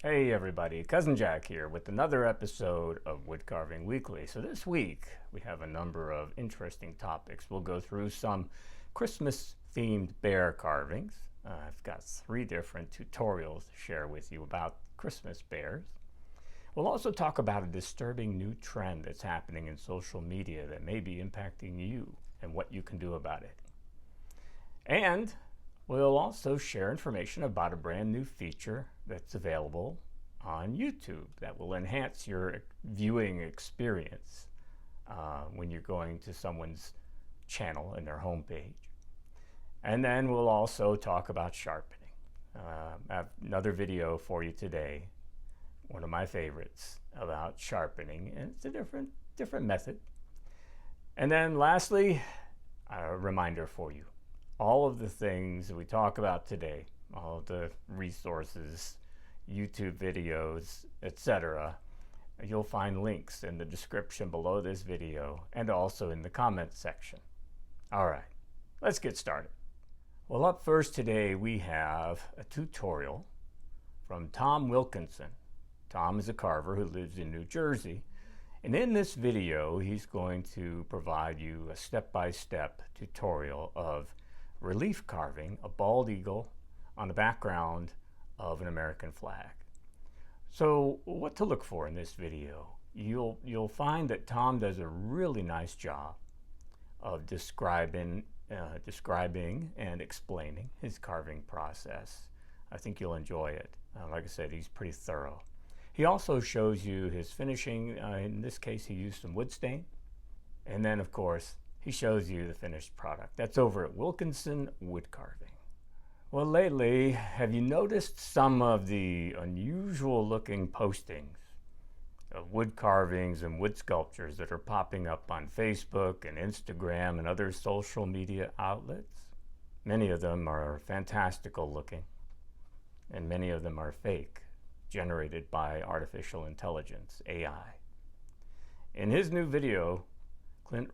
Hey everybody, Cousin Jack here with another episode of WoodCarving Weekly. So this week we have a number of interesting topics. We'll go through some Christmas themed bear carvings. I've got 3 different tutorials to share with you about Christmas bears. We'll also talk about a disturbing new trend that's happening in social media that may be impacting you and what you can do about it. And we'll also share information about a brand new feature that's available on YouTube that will enhance your viewing experience when you're going to someone's channel and their homepage. And then we'll also talk about sharpening. I have another video for you today, one of my favorites, about sharpening, and it's a different method. And then lastly, a reminder for you. All of the things that we talk about today, all of the resources, YouTube videos, etc., you'll find links in the description below this video and also in the comments section. All right, let's get started. Well, up first today we have a tutorial from Tom Wilkinson. Tom is a carver who lives in New Jersey. And in this video, he's going to provide you a step-by-step tutorial of relief carving a bald eagle on the background of an American flag. So what to look for in this video? You'll find that Tom does a really nice job of describing and explaining his carving process. I think you'll enjoy it. Like I said, he's pretty thorough. He also shows you his finishing. In this case, he used some wood stain. And then, of course, he shows you the finished product. That's over at Wilkinson WoodCarving. Well, lately, have you noticed some of the unusual looking postings of wood carvings and wood sculptures that are popping up on Facebook and Instagram and other social media outlets? Many of them are fantastical looking, and many of them are fake, generated by artificial intelligence, AI. In his new video, Clint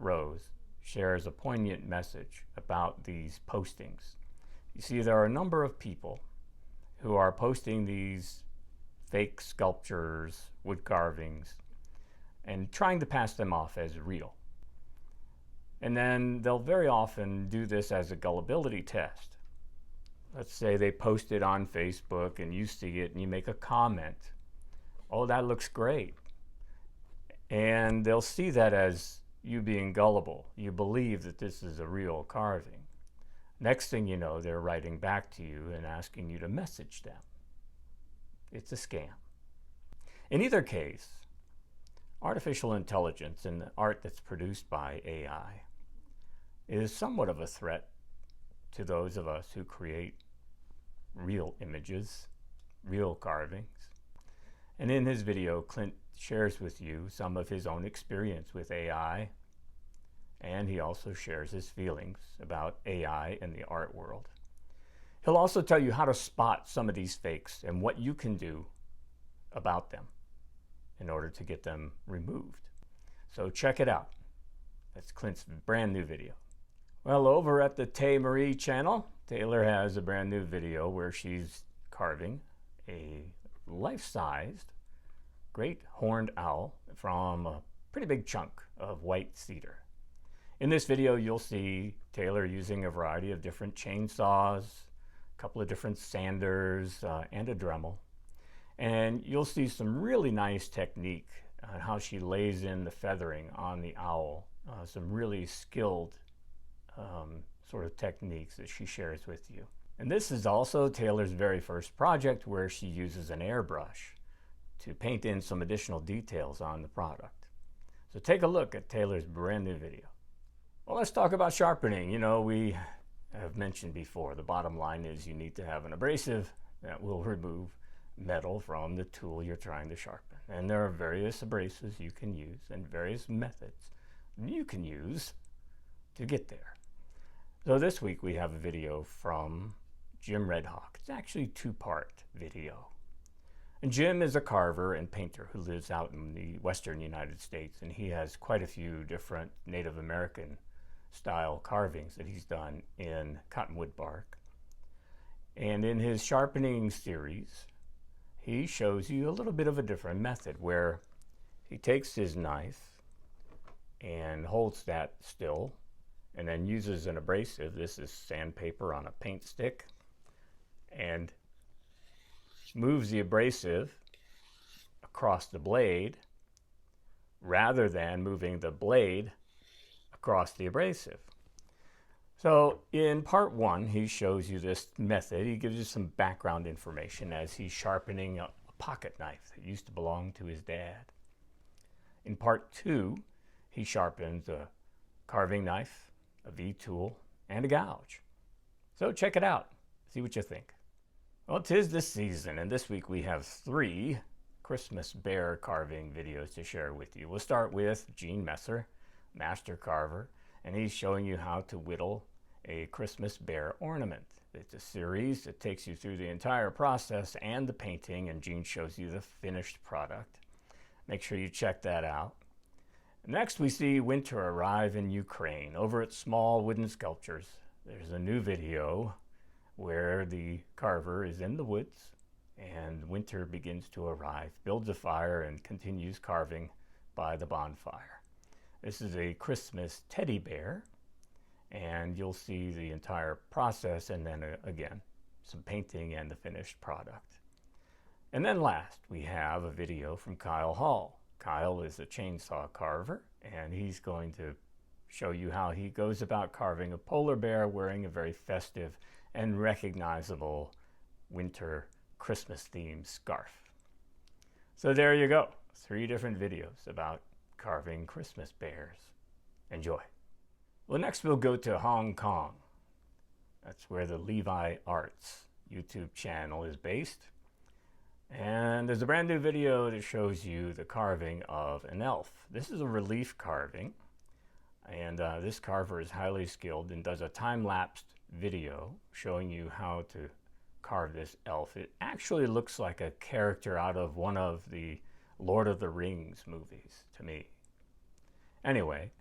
shares a poignant message about these postings. You see, there are a number of people who are posting these fake sculptures, wood carvings, and trying to pass them off as real. And then they'll very often do this as a gullibility test. Let's say they post it on Facebook and you see it and you make a comment. Oh, that looks great. And they'll see that as you being gullible. You believe that this is a real carving. Next thing you know, they're writing back to you and asking you to message them. It's a scam. In either case, artificial intelligence and the art that's produced by AI is somewhat of a threat to those of us who create real images, real carvings. And in his video, Clint shares with you some of his own experience with AI, and he also shares his feelings about AI in the art world. He'll also tell you how to spot some of these fakes and what you can do about them in order to get them removed. So check it out. That's Clint's brand new video. Well, over at the TayMarie channel, Taylor has a brand new video where she's carving a life-sized great horned owl from a pretty big chunk of white cedar. In this video, you'll see Taylor using a variety of different chainsaws, a couple of different sanders, and a Dremel. And you'll see some really nice technique on how she lays in the feathering on the owl, some really skilled sort of techniques that she shares with you. And this is also Taylor's very first project where she uses an airbrush to paint in some additional details on the product. So take a look at Taylor's brand new video. Well, let's talk about sharpening. You know, we have mentioned before, the bottom line is you need to have an abrasive that will remove metal from the tool you're trying to sharpen. And there are various abrasives you can use and various methods you can use to get there. So this week we have a video from Jim Redhawk. It's actually a 2-part video. And Jim is a carver and painter who lives out in the western United States, and he has quite a few different Native American style carvings that he's done in cottonwood bark. And in his sharpening series, he shows you a little bit of a different method where he takes his knife and holds that still and then uses an abrasive. This is sandpaper on a paint stick, and moves the abrasive across the blade rather than moving the blade across the abrasive. So in part one, he shows you this method. He gives you some background information as he's sharpening a pocket knife that used to belong to his dad. In part two, he sharpens a carving knife, a V-tool, and a gouge. So check it out. See what you think. Well, 'tis the season, and this week we have 3 Christmas bear carving videos to share with you. We'll start with Gene Messer, master carver, and he's showing you how to whittle a Christmas bear ornament. It's a series that takes you through the entire process and the painting, and Gene shows you the finished product. Make sure you check that out. Next, we see winter arrive in Ukraine. Over at Small Wooden Sculptures, there's a new video where the carver is in the woods and winter begins to arrive, builds a fire, and continues carving by the bonfire. This is a Christmas teddy bear, and you'll see the entire process, and then again, some painting and the finished product. And then last, we have a video from Kyle Hall. Kyle is a chainsaw carver, and he's going to show you how he goes about carving a polar bear wearing a very festive and recognizable winter Christmas themed scarf. So there you go, 3 different videos about carving Christmas bears. Enjoy. Well, next we'll go to Hong Kong. That's where the Levi Arts YouTube channel is based. And there's a brand new video that shows you the carving of an elf. This is a relief carving, and this carver is highly skilled and does a time-lapsed video showing you how to carve this elf. It actually looks like a character out of one of the Lord of the Rings movies to me. Anyway,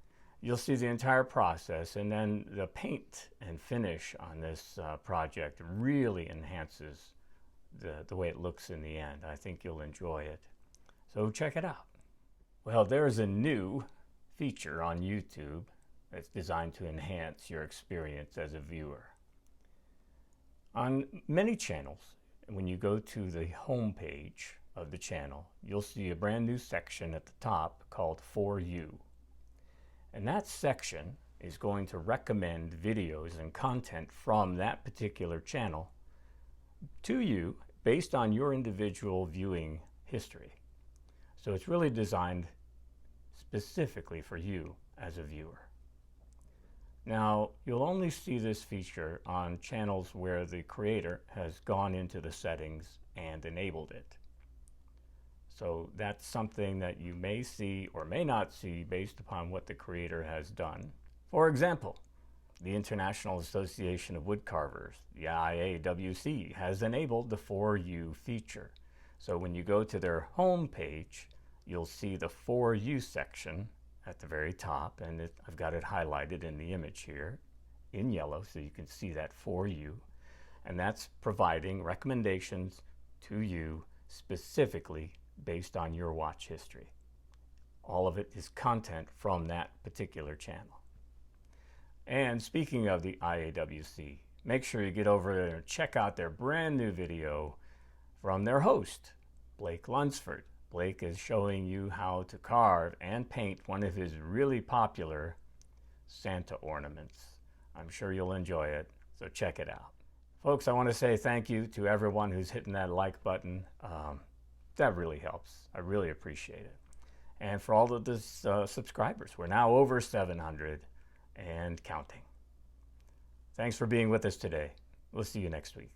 you'll see the entire process, and then the paint and finish on this project really enhances the way it looks in the end. I think you'll enjoy it. So check it out. Well, there's a new feature on YouTube that's designed to enhance your experience as a viewer. On many channels, when you go to the home page of the channel, you'll see a brand new section at the top called For You. And that section is going to recommend videos and content from that particular channel to you based on your individual viewing history. So it's really designed specifically for you as a viewer. Now, you'll only see this feature on channels where the creator has gone into the settings and enabled it. So that's something that you may see or may not see based upon what the creator has done. For example, the International Association of Woodcarvers, the IAWC, has enabled the For You feature. So when you go to their home page, you'll see the For You section at the very top, and I've got it highlighted in the image here in yellow so you can see that For You, and that's providing recommendations to you specifically based on your watch history. All of it is content from that particular channel. And speaking of the IAWC, make sure you get over there and check out their brand new video from their host, Blake Lunsford. Blake is showing you how to carve and paint one of his really popular Santa ornaments. I'm sure you'll enjoy it, so check it out. Folks, I want to say thank you to everyone who's hitting that like button. That really helps. I really appreciate it. And for all of the subscribers, we're now over 700 and counting. Thanks for being with us today. We'll see you next week.